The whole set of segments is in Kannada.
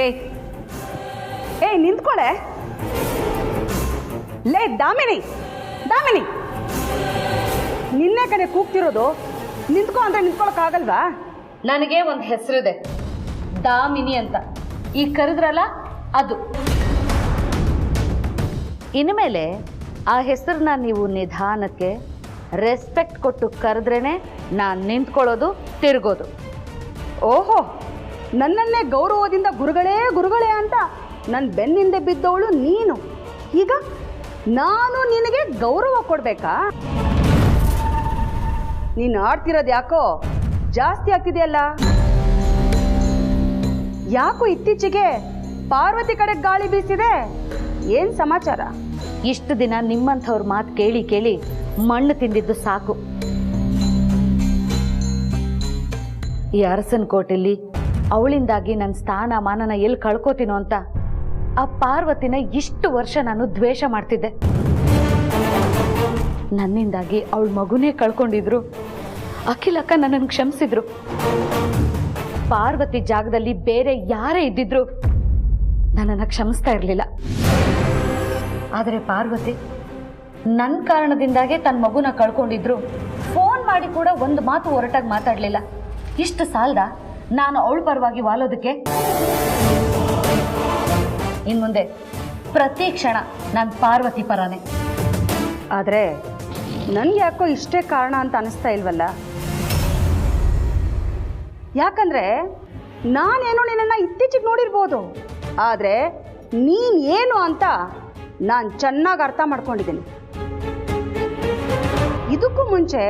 ಏಯ್ ಏಯ್ ನಿಂತ್ಕೊಳೆ. ಲೇ ದಾಮಿನಿ, ದಾಮಿನಿ, ನಿನ್ನೆ ಕಡೆ ಕೂಗ್ತಿರೋದು. ನಿಂತ್ಕೊ ಅಂದ್ರೆ ನಿಂತ್ಕೊಳಕ್ಕಾಗಲ್ವಾ? ನನಗೆ ಒಂದು ಹೆಸರಿದೆ, ದಾಮಿನಿ ಅಂತ. ಈಗ ಕರೆದ್ರಲ್ಲ ಅದು. ಇನ್ಮೇಲೆ ಆ ಹೆಸರನ್ನ ನೀವು ನಿಧಾನಕ್ಕೆ ರೆಸ್ಪೆಕ್ಟ್ ಕೊಟ್ಟು ಕರೆದ್ರೇನೆ ನಾನು ನಿಂತ್ಕೊಳ್ಳೋದು, ತಿರುಗೋದು. ಓಹೋ, ನನ್ನನ್ನೇ ಗೌರವದಿಂದ ಗುರುಗಳೇ ಗುರುಗಳೇ ಅಂತ ನನ್ನ ಬೆನ್ನಿಂದೆ ಬಿದ್ದವಳು ನೀನು. ಈಗ ನಾನು ನಿನಗೆ ಗೌರವ ಕೊಡ್ಬೇಕಾ? ನೀನು ಆಡ್ತಿರೋದು ಯಾಕೋ ಜಾಸ್ತಿ ಆಗ್ತಿದೆಯಲ್ಲ. ಯಾಕೋ ಇತ್ತೀಚೆಗೆ ಪಾರ್ವತಿ ಕಡೆ ಗಾಳಿ ಬೀಸಿದೆ? ಏನ್ ಸಮಾಚಾರ? ಇಷ್ಟು ದಿನ ನಿಮ್ಮಂಥವ್ರ ಮಾತು ಕೇಳಿ ಕೇಳಿ ಮಣ್ಣು ತಿಂದಿದ್ದು ಸಾಕು. ಈ ಅರಸನ ಕೋಟೆಯಲ್ಲಿ ಅವಳಿಂದಾಗಿ ನನ್ನ ಸ್ಥಾನ ಮಾನನ ಎಲ್ಲಿ ಕಳ್ಕೋತೀನೋ ಅಂತ ಆ ಪಾರ್ವತಿನ ಇಷ್ಟು ವರ್ಷ ನಾನು ದ್ವೇಷ ಮಾಡ್ತಿದ್ದೆ. ನನ್ನಿಂದಾಗಿ ಅವಳ ಮಗುನೇ ಕಳ್ಕೊಂಡಿದ್ರು. ಅಖಿಲಕ್ಕ ನನ್ನನ್ನು ಕ್ಷಮಿಸಿದ್ರು. ಪಾರ್ವತಿ ಜಾಗದಲ್ಲಿ ಬೇರೆ ಯಾರೇ ಇದ್ದಿದ್ರು ನನ್ನನ್ನು ಕ್ಷಮಿಸ್ತಾ ಇರಲಿಲ್ಲ. ಆದರೆ ಪಾರ್ವತಿ ನನ್ನ ಕಾರಣದಿಂದಾಗೆ ತನ್ನ ಮಗುನ ಕಳ್ಕೊಂಡಿದ್ರು. ಫೋನ್ ಮಾಡಿ ಕೂಡ ಒಂದು ಮಾತು ಹೊರಟಾಗಿ ಮಾತಾಡಲಿಲ್ಲ. ಇಷ್ಟು ಸಾಲದ ನಾನು ಅವಳ ಪರವಾಗಿ ವಾಲೋದಕ್ಕೆ? ಇನ್ನು ಮುಂದೆ ಪ್ರತಿ ಕ್ಷಣ ನಾನು ಪಾರ್ವತಿ ಪರನೇ. ಆದರೆ ನನ್ಗೆ ಯಾಕೋ ಇಷ್ಟೇ ಕಾರಣ ಅಂತ ಅನಿಸ್ತಾ ಇಲ್ವಲ್ಲ. ಯಾಕಂದ್ರೆ ನಾನೇನೋ ನಿನ್ನನ್ನು ಇತ್ತೀಚೆಗೆ ನೋಡಿರ್ಬೋದು, ಆದರೆ ನೀನ್ ಏನು ಅಂತ ನಾನು ಚೆನ್ನಾಗಿ ಅರ್ಥ ಮಾಡ್ಕೊಂಡಿದ್ದೀನಿ. ಇದಕ್ಕೂ ಮುಂಚೆ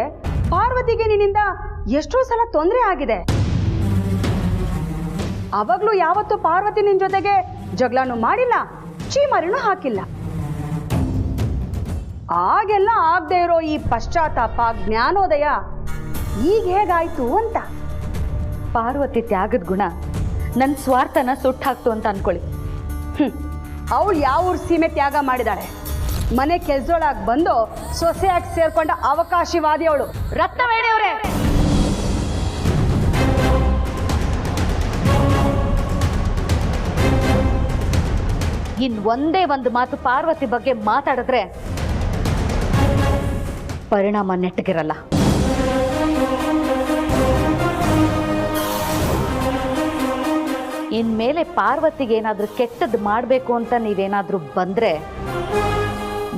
ಪಾರ್ವತಿಗೆ ನಿನ್ನಿಂದ ಎಷ್ಟೋ ಸಲ ತೊಂದರೆ ಆಗಿದೆ. ಅವಾಗ್ಲೂ ಯಾವತ್ತೂ ಪಾರ್ವತಿ ನಿನ್ ಜೊತೆಗೆ ಜಗಳನೂ ಮಾಡಿಲ್ಲ, ಚೀಮಾರಿನೂ ಹಾಕಿಲ್ಲ. ಆಗೆಲ್ಲ ಆಗದೆ ಇರೋ ಈ ಪಶ್ಚಾತ್ತಾಪ, ಜ್ಞಾನೋದಯ ಈಗ ಹೇಗಾಯ್ತು ಅಂತ. ಪಾರ್ವತಿ ತ್ಯಾಗದ ಗುಣ ನನ್ನ ಸ್ವಾರ್ಥನ ಸುಟ್ಟಾಕ್ತು ಅಂತ ಅನ್ಕೊಳ್ಳಿ. ಅವಳು ಯಾವ ಊರು ಸೀಮೆ ತ್ಯಾಗ ಮಾಡಿದಾಳೆ? ಮನೆ ಕೆಲ್ಸದೊಳಗೆ ಬಂದು ಸೊಸೆಯಾಗಿ ಸೇರ್ಕೊಂಡ ಅವಕಾಶವಾದಿ ಅವಳು. ರತ್ನವೇಣಿಯವರೇ, ಇನ್ ಒಂದೇ ಒಂದು ಮಾತು ಪಾರ್ವತಿ ಬಗ್ಗೆ ಮಾತಾಡಿದ್ರೆ ಪರಿಣಾಮ ನೆಟ್ಟಗಿರಲ್ಲ. ಇನ್ಮೇಲೆ ಪಾರ್ವತಿಗೆ ಏನಾದ್ರೂ ಕೆಟ್ಟದ್ದು ಮಾಡಬೇಕು ಅಂತ ನೀವೇನಾದ್ರೂ ಬಂದ್ರೆ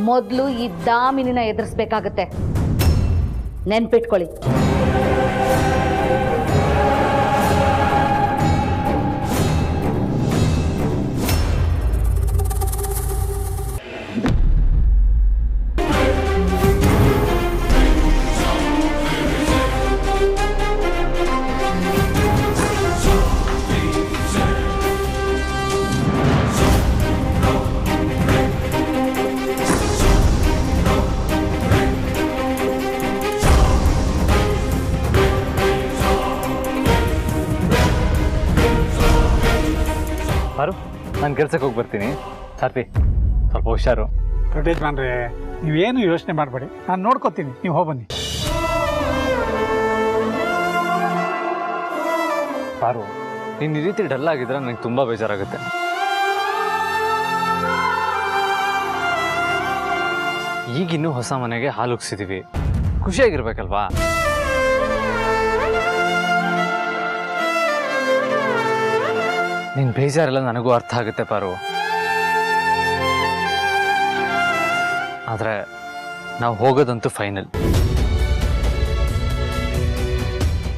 ಮೊದಲು ಈ ದಾಮಿನಿನ ಎದುರಿಸ್ಬೇಕಾಗತ್ತೆ. ನೆನ್ಪಿಟ್ಕೊಳ್ಳಿ. ಮಾರು, ನಾನು ಕೆಲ್ಸಕ್ಕೆ ಹೋಗಿ ಬರ್ತೀನಿ. ಸಾರ್ಥಿ, ಸ್ವಲ್ಪ ಹುಷಾರು. ದೊಡ್ಡ ಯಜಮಾನ್ರೆ, ನೀವೇನು ಯೋಚನೆ ಮಾಡಬೇಡಿ, ನಾನು ನೋಡ್ಕೋತೀನಿ, ನೀವು ಹೋಗ್ಬನ್ನಿ. ಪಾರು, ನೀನು ಈ ರೀತಿ ಡಲ್ ಆಗಿದ್ರೆ ನನಗೆ ತುಂಬ ಬೇಜಾರಾಗುತ್ತೆ. ಈಗಿನ್ನೂ ಹೊಸ ಮನೆಗೆ ಹಾಲು ಉಗ್ಸಿದೀವಿ, ಖುಷಿಯಾಗಿರ್ಬೇಕಲ್ವಾ? ನಿನ್ನ ಬೇಜಾರೆಲ್ಲ ನನಗೂ ಅರ್ಥ ಆಗುತ್ತೆ ಪಾರು. ಆದರೆ ನಾವು ಹೋಗೋದಂತೂ ಫೈನಲ್.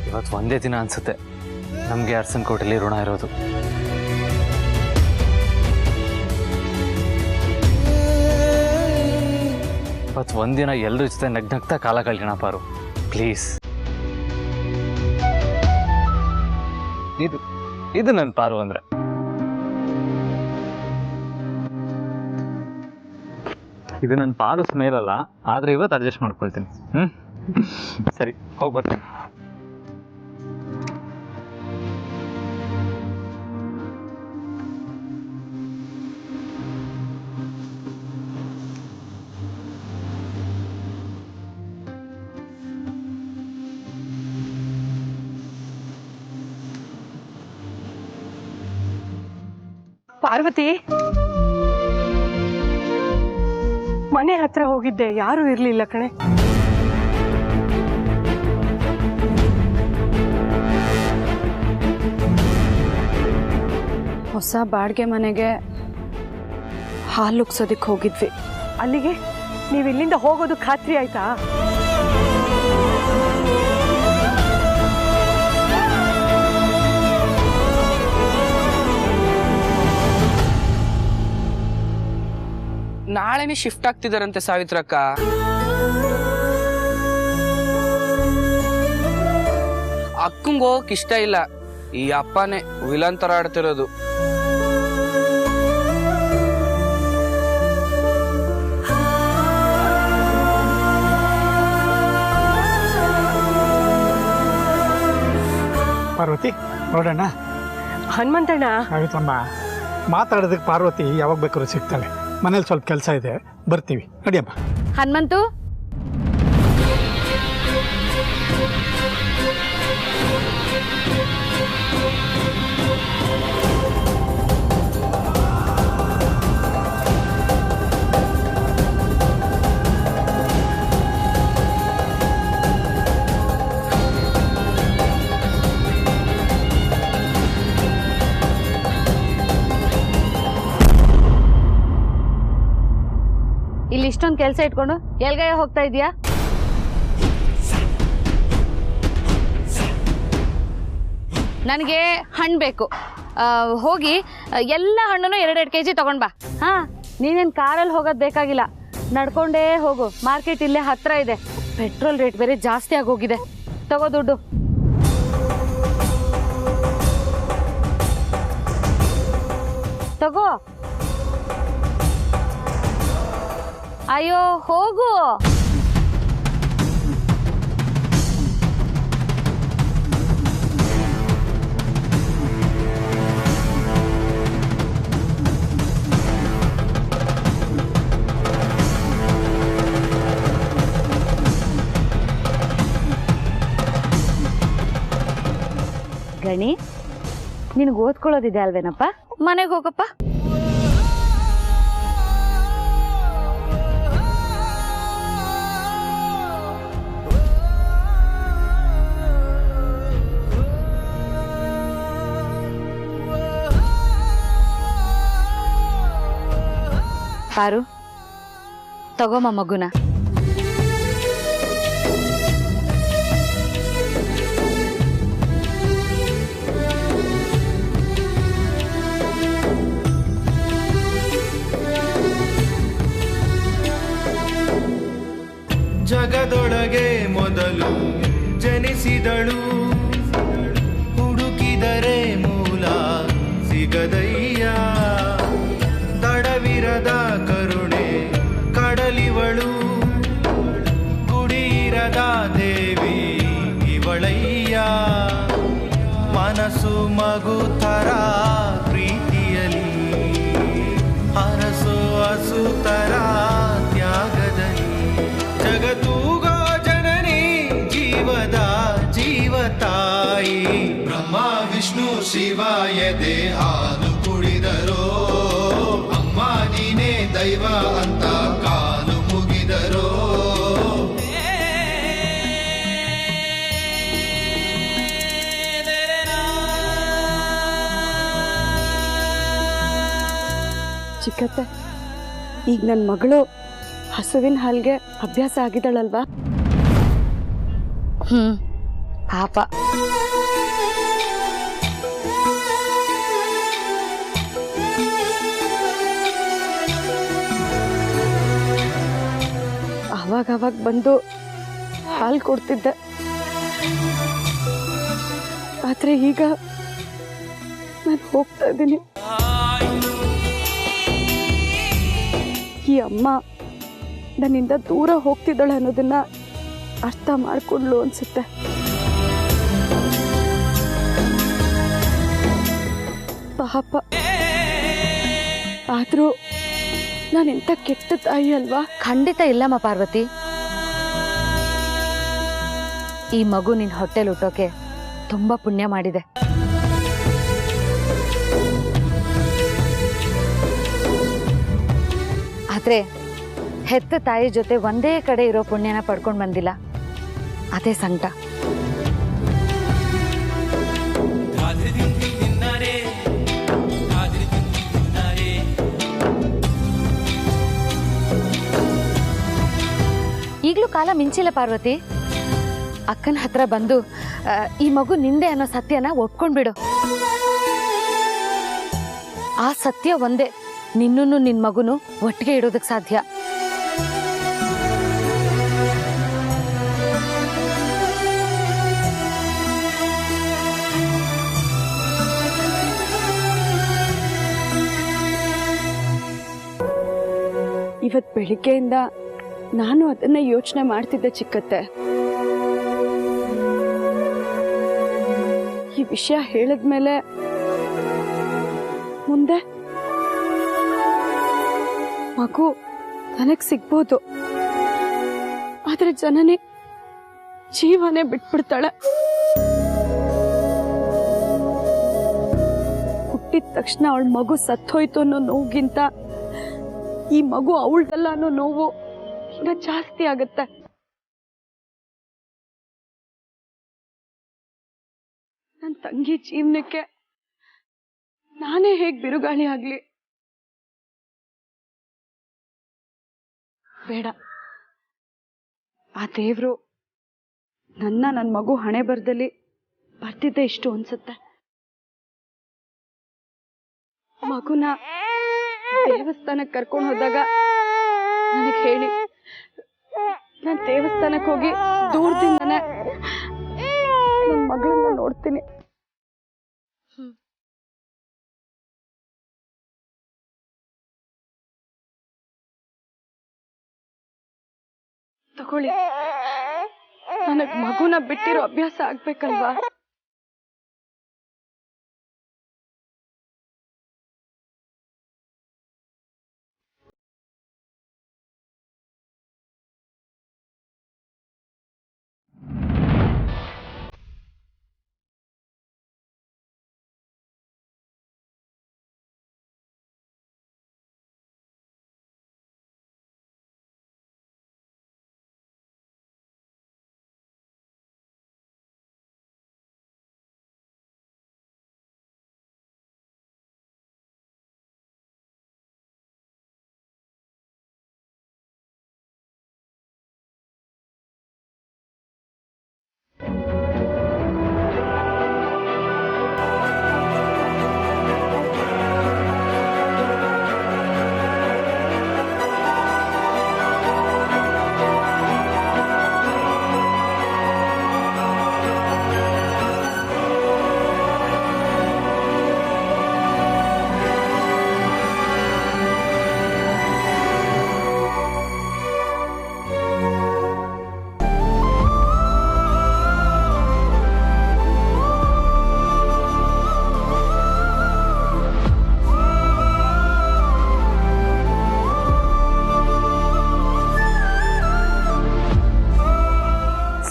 ಇವತ್ತು ಒಂದೇ ದಿನ ಅನಿಸುತ್ತೆ ನಮಗೆ ಅರಸನ ಕೋಟೆಯಲ್ಲಿ ಋಣ ಇರೋದು. ಇವತ್ತು ಒಂದಿನ ಎಲ್ಲರ ಜೊತೆ ನಗ್ನಗ್ತಾ ಕಾಲ ಕಳೆಯೋಣ ಪಾರು, ಪ್ಲೀಸ್. ಇದು ನನ್ನ ಪಾರು ಅಂದ್ರೆ. ಇದು ನನ್ನ ಪಾರು ಸ್ಮೇಲ್ ಅಲ್ಲ, ಆದ್ರೆ ಇವತ್ತು ಅಡ್ಜಸ್ಟ್ ಮಾಡ್ಕೊಳ್ತೀನಿ. ಸರಿ, ಹೋಗಿ ಬರ್ತೀನಿ. ಪಾರ್ವತಿ, ಮನೆ ಹತ್ರ ಹೋಗಿದ್ದೆ, ಯಾರು ಇರ್ಲಿಲ್ಲ ಕಣೆ. ಹೊಸ ಬಾಡಿಗೆ ಮನೆಗೆ ಹಾಲುಗ್ಸೋದಕ್ಕೆ ಹೋಗಿದ್ವಿ. ಅಲ್ಲಿಗೆ ನೀವು ಇಲ್ಲಿಂದ ಹೋಗೋದು ಖಾತ್ರಿ ಆಯ್ತಾ? ನಾಳೆನೇ ಶಿಫ್ಟ್ ಆಗ್ತಿದಾರಂತೆ ಸಾವಿತ್ರಕ್ಕ. ಅಕ್ಕಂಗೆ ಹೋಗಕ್ ಇಷ್ಟ ಇಲ್ಲ, ಈ ಅಪ್ಪನೇ ವಿಲನ್ ತರ ಆಡ್ತಿರೋದು. ಪಾರ್ವತಿ ನೋಡೋಣ. ಹನುಮಂತಣ್ಣ, ಆಯ್ತಮ್ಮ, ಮಾತಾಡೋದಕ್ಕೆ ಪಾರ್ವತಿ ಯಾವಾಗ ಬೇಕಾದ್ರೂ ಸಿಗ್ತಾಳೆ. ಮನೇಲಿ ಸ್ವಲ್ಪ ಕೆಲಸ ಇದೆ, ಬರ್ತೀವಿ, ನಡಿಯಮ್ಮ. ಹನುಮಂತು, ಇಲ್ಲಿ ಇಷ್ಟೊಂದು ಕೆಲಸ ಇಟ್ಕೊಂಡು ಎಲ್ಗಯ್ಯ ಹೋಗ್ತಾ ಇದೀಯಾ? ನನಗೆ ಹಣ್ಣು ಬೇಕು. ಹೋಗಿ ಎಲ್ಲ ಹಣ್ಣನ್ನು 2-2 kg ತಗೊಂಡ್ ಬಾ. ಹಾ, ನೀನೇನು ಕಾರಲ್ಲಿ ಹೋಗೋದು ಬೇಕಾಗಿಲ್ಲ, ನಡ್ಕೊಂಡೇ ಹೋಗು. ಮಾರ್ಕೆಟ್ ಇಲ್ಲೇ ಹತ್ರ ಇದೆ. ಪೆಟ್ರೋಲ್ ರೇಟ್ ಬೇರೆ ಜಾಸ್ತಿ ಆಗೋಗಿದೆ. ತಗೋ ದುಡ್ಡು. ತಗೋ. ಅಯ್ಯೋ ಹೋಗು. ಗಣಿ, ನಿನಗೆ ಓದ್ಕೊಳ್ಳೋದಿದೆ ಅಲ್ವೇನಪ್ಪ? ಮನೆಗೆ ಹೋಗಪ್ಪ. ಪಾರು, ತಗೋಮ ಮಗುನ. ಜಗದೊಳಗೆ ಮೊದಲು ಜನಿಸಿದಳು, ಹುಡುಕಿದರೆ ಮೂಲ ಸಿಗದಯ್ಯ. ತಡವಿರದ ಕರುಣೆ ಕಡಲಿವಳು, ಗುಡಿಯಿರದ ದೇವಿ ಇವಳಯ್ಯ. ಮನಸ್ಸು ಮಗು ಥರ ಪ್ರೀತಿಯಲಿ, ಹರಸು ಹಸುತರ ತ್ಯಾಗದಲ್ಲಿ. ಜಗತ್ತೂಗೋ ಜನನಿ ಜೀವದ ಜೀವತಾಯಿ. ಬ್ರಹ್ಮ ವಿಷ್ಣು ಶಿವ ಎದೆ ಹಾಲು ಕುಡಿದರೋ, ಅಮ್ಮ ನೀನೇ ದೈವ ಅಂತ ಕಾಲು ಮುಗಿದರೋ. ಚಿಕ್ಕತ್ತೆ, ಈಗ ನನ್ನ ಮಗಳು ಹಸುವಿನ ಹಾಲ್ಗೆ ಅಭ್ಯಾಸ ಆಗಿದ್ದಾಳಲ್ವಾ? ಪಾಪ. ಅವಾಗ ಬಂದು ಹಾಲು ಕೊಡ್ತಿದ್ದೆ, ಆದ್ರೆ ಈಗ ನಾನು ಹೋಗ್ತಾ ಇದ್ದೀನಿ. ಈ ಅಮ್ಮ ನನ್ನಿಂದ ದೂರ ಹೋಗ್ತಿದ್ದಾಳೆ ಅನ್ನೋದನ್ನ ಅರ್ಥ ಮಾಡ್ಕೊಂಡ್ಲು ಅನ್ಸುತ್ತೆ. ಪಾಪ, ಆದ್ರೂ ನಾನೆಂತ ಕೆಟ್ಟ ತಾಯಿ ಅಲ್ವಾ? ಖಂಡಿತ ಇಲ್ಲಮ್ಮ ಪಾರ್ವತಿ. ಈ ಮಗು ನಿನ್ನ ಹೊಟ್ಟೆಲ್ ಹುಟ್ಟೋಕೆ ತುಂಬಾ ಪುಣ್ಯ ಮಾಡಿದೆ. ಆದರೆ ಹೆತ್ತ ತಾಯಿ ಜೊತೆ ಒಂದೇ ಕಡೆ ಇರೋ ಪುಣ್ಯನ ಪಡ್ಕೊಂಡು ಬಂದಿಲ್ಲ. ಅದೇ ಸಂಕಟ. ಈಗಲೂ ಕಾಲ ಮಿಂಚಿಲ್ಲ ಪಾರ್ವತಿ. ಅಕ್ಕನ ಹತ್ರ ಬಂದು ಈ ಮಗು ನಿಂದೆ ಅನ್ನೋ ಸತ್ಯನ ಒಪ್ಕೊಂಡ್ಬಿಡು. ಆ ಸತ್ಯ ಒಂದೇ ನಿನ್ನನ್ನು ನಿನ್ನ ಮಗುನು ಒಟ್ಟಿಗೆ ಇಡೋದಕ್ಕೆ ಸಾಧ್ಯ. ಇವತ್ತು ಬೆಳಿಗ್ಗೆಯಿಂದ ನಾನು ಅದನ್ನ ಯೋಚನೆ ಮಾಡ್ತಿದ್ದೆ ಚಿಕ್ಕತ್ತೆ. ಈ ವಿಷಯ ಹೇಳಿದ್ಮೇಲೆ ಮುಂದೆ ಮಗು ನನಗ್ ಸಿಗ್ಬೋದು, ಆದ್ರೆ ಜನನಿ ಜೀವನೇ ಬಿಟ್ಬಿಡ್ತಾಳೆ. ಹುಟ್ಟಿದ ತಕ್ಷಣ ಅವಳ ಮಗು ಸತ್ತೋಯ್ತು ಅನ್ನೋ ನೋವಿಗಿಂತ ಈ ಮಗು ಅವಳದಲ್ಲ ಅನ್ನೋ ನೋವು ಇನ್ನ ಜಾಸ್ತಿ ಆಗತ್ತೆ. ನನ್ನ ತಂಗಿ ಜೀವನಕ್ಕೆ ನಾನೇ ಹೇಗ್ ಬಿರುಗಾಳಿ ಆಗ್ಲಿ? ಬೇಡ, ಆ ದೇವ್ರು ನನ್ನ ಮಗು ಹಣೆ ಬರದಲ್ಲಿ ಬರ್ತಿದ್ದೆ ಇಷ್ಟು ಅನ್ಸುತ್ತೆ. ಮಗುನ ದೇವಸ್ಥಾನಕ್ಕೆ ಕರ್ಕೊಂಡು ಹೋದಾಗ ನನಗೆ ಹೇಳಿ, ನಾನು ದೇವಸ್ಥಾನಕ್ಕೆ ಹೋಗಿ ದೂರದಿಂದನೇ ನನ್ನ ಮಗಳನ್ನ ನೋಡ್ತೀನಿ. ತಗೊಳ್ಳಿ, ನನಗ್ ಮಗುನ ಬಿಟ್ಟಿರೋ ಅಭ್ಯಾಸ ಆಗ್ಬೇಕಲ್ವಾ?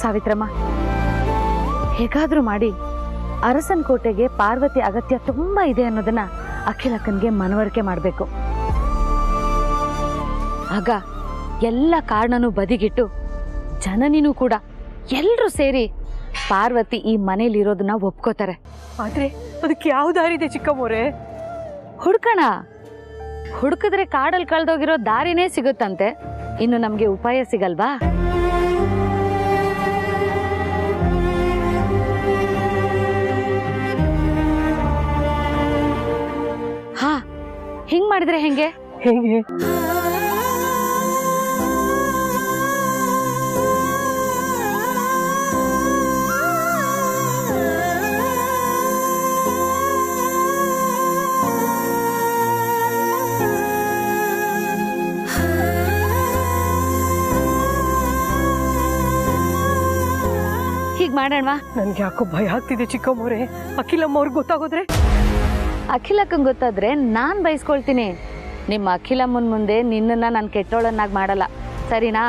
ಸಾವಿತ್ರಮ್ಮ, ಹೇಗಾದ್ರೂ ಮಾಡಿ ಅರಸನ್ ಕೋಟೆಗೆ ಪಾರ್ವತಿ ಅಗತ್ಯ ತುಂಬಾ ಇದೆ ಅನ್ನೋದನ್ನ ಅಖಿಲಕ್ಕನ್ಗೆ ಮನವರಿಕೆ ಮಾಡಬೇಕು. ಆಗ ಎಲ್ಲ ಕಾರಣನೂ ಬದಿಗಿಟ್ಟು ಜನನಿನೂ ಕೂಡ ಎಲ್ಲರೂ ಸೇರಿ ಪಾರ್ವತಿ ಈ ಮನೇಲಿರೋದನ್ನ ಒಪ್ಕೋತಾರೆ. ಆದ್ರೆ ಅದಕ್ಕೆ ಯಾವ ದಾರಿ ಇದೆ ಚಿಕ್ಕಮ್ಮೋರೆ? ಹುಡ್ಕಣ, ಹುಡುಕಿದ್ರೆ ಕಾಡಲ್ಲಿ ಕಳೆದೋಗಿರೋ ದಾರಿನೇ ಸಿಗುತ್ತಂತೆ. ಇನ್ನು ನಮ್ಗೆ ಉಪಾಯ ಸಿಗಲ್ವಾ? ಹಾ, ಹಿಂಗ್ ಮಾಡಿದ್ರೆ ಹೆಂಗೆ? ಹೇಗೆ? ಹೀಗ್ ಮಾಡೋಣವಾ? ನನ್ಗೆ ಯಾಕೋ ಭಯ ಆಗ್ತಿದೆ ಚಿಕ್ಕಮ್ಮೋರೆ. ಅಖಿಲಮ್ಮ ಅವ್ರಿಗೆ ಗೊತ್ತಾಗೋದ್ರೆ? ಅಖಿಲಕ್ಕಂಗೆ ಗೊತ್ತಾದ್ರೆ ನಾನ್ ಬಯಸ್ಕೊಳ್ತೀನಿ. ನಿಮ್ಮ ಅಖಿಲಮ್ಮನ ಮುಂದೆ ನಿನ್ನನ್ನ ನಾನು ಕೆಟ್ಟೋಳನ್ನಾಗಿ ಮಾಡಲ್ಲ, ಸರಿನಾ?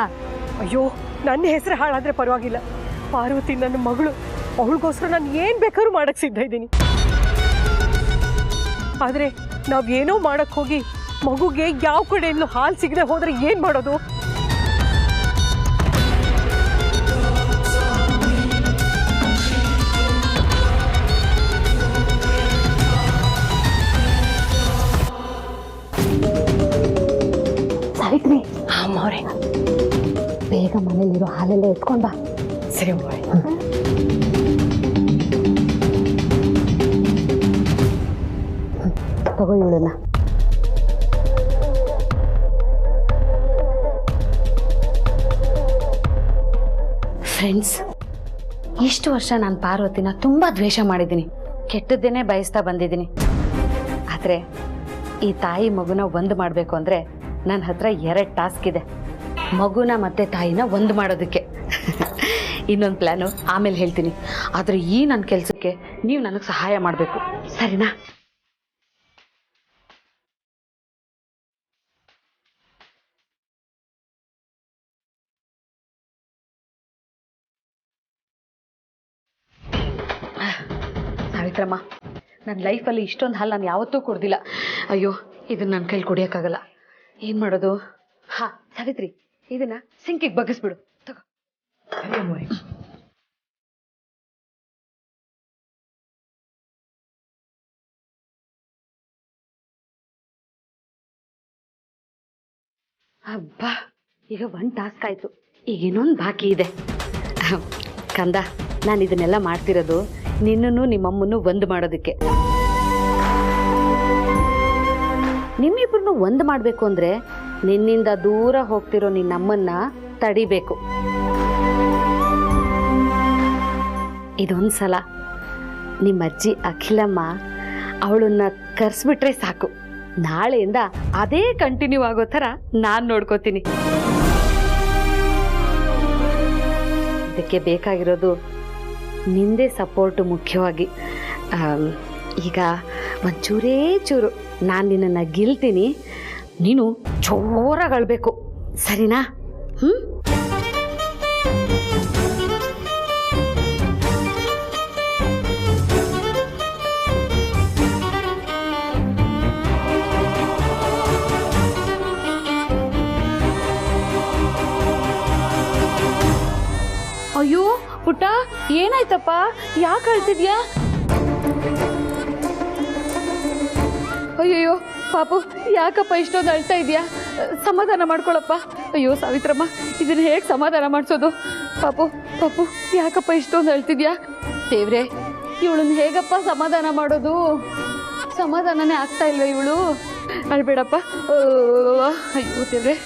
ಅಯ್ಯೋ, ನನ್ನ ಹೆಸರು ಹಾಳಾದ್ರೆ ಪರವಾಗಿಲ್ಲ. ಪಾರ್ವತಿ ನನ್ನ ಮಗಳು, ಅವಳಿಗೋಸ್ಕರ ನಾನು ಏನ್ ಬೇಕಾದ್ರೂ ಮಾಡಕ್ ಸಿದ್ಧ ಇದ್ದೀನಿ. ಆದ್ರೆ ನಾವೇನೋ ಮಾಡಕ್ ಹೋಗಿ ಮಗುಗೆ ಯಾವ ಕಡೆಯಿಂದಲೂ ಹಾಲು ಸಿಗದೆ ಹೋದ್ರೆ ಏನ್ ಮಾಡೋದು? ಸಾವಿತ್ರಿ, ಅಮ್ಮವ್ರೆ ಬೇಗ ಮನೇಲಿರೋ ಹಾಲೆಲ್ಲ ಎತ್ಕೊಂಡ. ಸರಿ ಅಮ್ಮವ್ರೆ. ತಗೋ ಇವಳನ್ನ. ಫ್ರೆಂಡ್ಸ್, ಇಷ್ಟು ವರ್ಷ ನಾನು ಪಾರ್ವತಿನ ತುಂಬ ದ್ವೇಷ ಮಾಡಿದ್ದೀನಿ, ಕೆಟ್ಟದ್ದೇನೆ ಬಯಸ್ತಾ ಬಂದಿದ್ದೀನಿ. ಆದರೆ ಈ ತಾಯಿ ಮಗುನ ಒಂದು ಮಾಡಬೇಕು ಅಂದರೆ ನನ್ನ ಹತ್ರ 2 ಟಾಸ್ಕ್ ಇದೆ. ಮಗುನ ಮತ್ತು ತಾಯಿನ ಒಂದು ಮಾಡೋದಕ್ಕೆ. ಇನ್ನೊಂದು ಪ್ಲ್ಯಾನು ಆಮೇಲೆ ಹೇಳ್ತೀನಿ. ಆದರೆ ಈ ನನ್ನ ಕೆಲಸಕ್ಕೆ ನೀವು ನನಗೆ ಸಹಾಯ ಮಾಡಬೇಕು, ಸರಿನಾ? ಸಾವಿತ್ರಮ್ಮ, ನನ್ನ ಲೈಫಲ್ಲಿ ಇಷ್ಟೊಂದು ಹಾಲು ನಾನು ಯಾವತ್ತೂ ಕುಡ್ದಿಲ್ಲ. ಅಯ್ಯೋ, ಇದನ್ನ ನನ್ನ ಕೈಲಿ ಕುಡಿಯೋಕ್ಕಾಗಲ್ಲ. ಏನು ಮಾಡೋದು? ಹಾಂ ಸಾವಿತ್ರಿ, ಇದನ್ನ ಸಿಂಕಿಗೆ ಬಗ್ಗಿಸ್ಬಿಡು. ತಗೋ. ಅಬ್ಬಾ, ಈಗ 1 ಟಾಸ್ಕ್ ಆಯಿತು. ಈಗ ಇನ್ನೊಂದು ಬಾಕಿ ಇದೆ. ಕಂದ, ನಾನು ಇದನ್ನೆಲ್ಲ ಮಾಡ್ತಿರೋದು ನಿನ್ನನ್ನು ನಿಮ್ಮಮ್ಮನ್ನು ಒಂದು ಮಾಡೋದಕ್ಕೆ. ನಿಮ್ಮಿಬ್ಬರನ್ನು ಒಂದು ಮಾಡಬೇಕು ಅಂದರೆ ನಿನ್ನಿಂದ ದೂರ ಹೋಗ್ತಿರೋ ನಿನ್ನಮ್ಮನ್ನ ತಡಿಬೇಕು. ಇದೊಂದು ಸಲ ನಿಮ್ಮ ಅಜ್ಜಿ ಅಖಿಲಮ್ಮ ಅವಳನ್ನ ಕರೆಸ್ಬಿಟ್ರೆ ಸಾಕು. ನಾಳೆಯಿಂದ ಅದೇ ಕಂಟಿನ್ಯೂ ಆಗೋ ಥರ ನಾನು ನೋಡ್ಕೋತೀನಿ. ಇದಕ್ಕೆ ಬೇಕಾಗಿರೋದು ನಿಂದೇ ಸಪೋರ್ಟು ಮುಖ್ಯವಾಗಿ. ಈಗ ಒಂಚೂರೇ ಚೂರು ನಾನು ನಿನ್ನನ್ನು ಗೆಲ್ತೀನಿ, ನೀನು ಜೋರಾಗಿ ಅಳ್ಬೇಕು, ಸರಿನಾ? ಅಯ್ಯೋ ಪುಟ್ಟ, ಏನಾಯ್ತಪ್ಪ? ಯಾಕೆ ಅಳ್ತಿದ್ಯಾ? ಅಯ್ಯಯ್ಯೋ ಪಾಪು, ಯಾಕಪ್ಪ ಇಷ್ಟೊಂದು ಅಳ್ತಾ ಇದೆಯಾ? ಸಮಾಧಾನ ಮಾಡ್ಕೊಳಪ್ಪ. ಅಯ್ಯೋ ಸಾವಿತ್ರಮ್ಮ, ಇದನ್ನ ಹೇಗೆ ಸಮಾಧಾನ ಮಾಡಿಸೋದು? ಪಾಪು ಪಾಪು, ಯಾಕಪ್ಪ ಇಷ್ಟೊಂದು ಅಳ್ತಿದ್ಯಾ? ದೇವ್ರೆ, ಇವಳನ್ನ ಹೇಗಪ್ಪ ಸಮಾಧಾನ ಮಾಡೋದು? ಸಮಾಧಾನನೇ ಆಗ್ತಾ ಇಲ್ವ ಇವಳು? ಅಳ್ಬೇಡಪ್ಪ. ಅಯ್ಯೋ ದೇವ್ರೆ,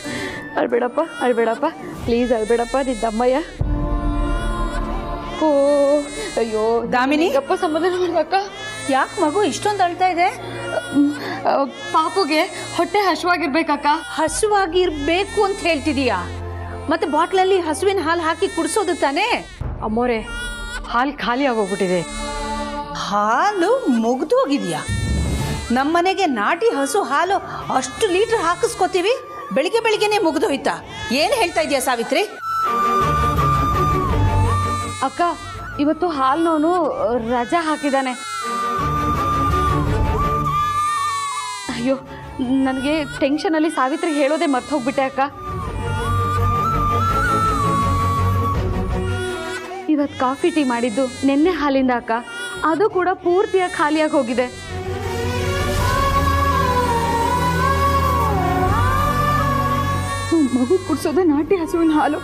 ಅಳ್ಬೇಡಪ್ಪ, ಅಳ್ಬೇಡಪ್ಪ, ಪ್ಲೀಸ್ ಅಳ್ಬೇಡಪ್ಪ, ನಿದ್ದಮ್ಮಯ್ಯ. ಓ ಅಯ್ಯೋ ದಾಮಿನಿ, ಅಪ್ಪ ಸಮಾಧಾನ ಮಾಡ್ಬೇಕ? ಯಾಕೆ ಮಗು ಇಷ್ಟೊಂದು ಅಳ್ತಾ ಇದೆ? ಪಾಪುಗೆ ಹೊಟ್ಟೆ ಹಸುವಾಗಿರ್ಬೇಕಕ್ಕ. ಹಸುವಾಗಿರ್ಬೇಕು ಅಂತ ಹೇಳ್ತಿದೀಯಾ? ಮತ್ತೆ ಬಾಟ್ಲಲ್ಲಿ ಹಸುವಿನ ಹಾಲು ಹಾಕಿ ಕುಡಿಸೋದು ತಾನೇ? ಅಮ್ಮೋರೆ, ಹಾಲು ಖಾಲಿ ಆಗೋಗ್ಬಿಟ್ಟಿದೆ. ಹಾಲು ಮುಗ್ದೋಗಿದ್ಯಾ? ನಮ್ಮನೆಗೆ ನಾಟಿ ಹಸು ಹಾಲು ಅಷ್ಟು ಲೀಟರ್ ಹಾಕಿಸ್ಕೋತೀವಿ, ಬೆಳಿಗ್ಗೆ ಬೆಳಿಗ್ಗೆನೆ ಮುಗ್ದೋಯ್ತಾ? ಏನು ಹೇಳ್ತಾ ಇದೀಯಾ ಸಾವಿತ್ರಿ? ಅಕ್ಕ, ಇವತ್ತು ಹಾಲ್ನವನು ರಜಾ ಹಾಕಿದ್ದಾನೆ. ಅಯ್ಯೋ, ನನಗೆ ಟೆನ್ಷನಲ್ಲಿ ಸಾವಿತ್ರಿಗೆ ಹೇಳೋದೇ ಮರ್ತು ಹೋಗ್ಬಿಟ್ಟೆ ಅಕ್ಕ. ಇವತ್ತು ಕಾಫಿ ಟೀ ಮಾಡಿದ್ದು ನೆನ್ನೆ ಹಾಲಿಂದ ಅಕ್ಕ, ಅದು ಕೂಡ ಪೂರ್ತಿಯಾಗಿ ಖಾಲಿಯಾಗಿ ಹೋಗಿದೆ. ಮಗು ಕುಡ್ಸೋದೆ ನಾಟಿ ಹಸುವಿನ ಹಾಲು.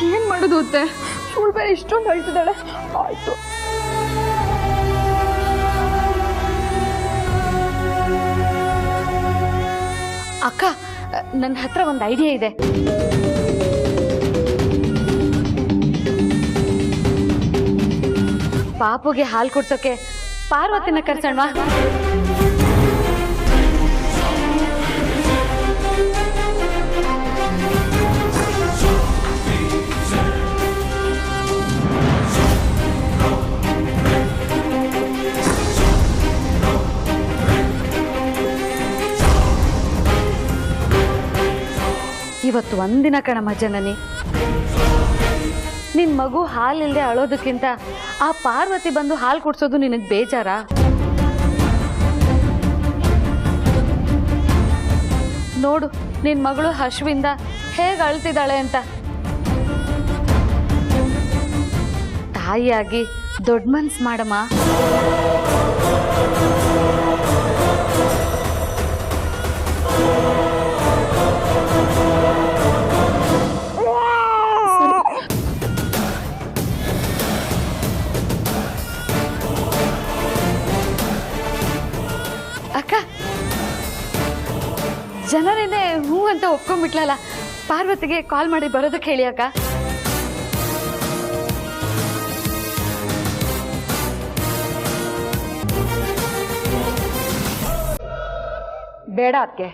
ಏನು ಮಾಡೋದು ಅತ್ತೆ? ಇವಳು ಬೇರೆ ಇಷ್ಟೊಂದು ಅಳ್ತಿದ್ದಾಳೆ. ಆಯ್ತು, ಅಕ್ಕ, ನನ್ನ ಹತ್ರ ಒಂದು ಐಡಿಯಾ ಇದೆ. ಪಾಪುಗೆ ಹಾಲು ಕುಡ್ಸೋಕೆ ಪಾರ್ವತಿನ ಕರ್ಸೋಣವಾ? ಇವತ್ತು ಒಂದಿನ ಕಣಮ್ಮ ಜನನಿ, ನಿನ್ನ ಮಗು ಹಾಲಿಲ್ಲದೆ ಅಳೋದಕ್ಕಿಂತ ಆ ಪಾರ್ವತಿ ಬಂದು ಹಾಲು ಕುಡ್ಸೋದು ನಿನಗೆ ಬೇಜಾರಾ? ನೋಡು ನಿನ್ ಮಗಳು ಹಶ್ವಿಂದ ಹೇಗೆ ಅಳ್ತಿದ್ದಾಳೆ ಅಂತ. ತಾಯಿಯಾಗಿ ದೊಡ್ಡ ಮನ್ಸು ಮಾಡಮ್ಮ. ಅಕ್ಕ, ಜನರೇನೆ ಹೂ ಅಂತ ಒಪ್ಕೊಂಡ್ಬಿಟ್ಲಲ್ಲ, ಪಾರ್ವತಿಗೆ ಕಾಲ್ ಮಾಡಿ ಬರೋದಕ್ಕೆ ಹೇಳಿ ಅಕ್ಕ. ಬೇಡ ಅದಕ್ಕೆ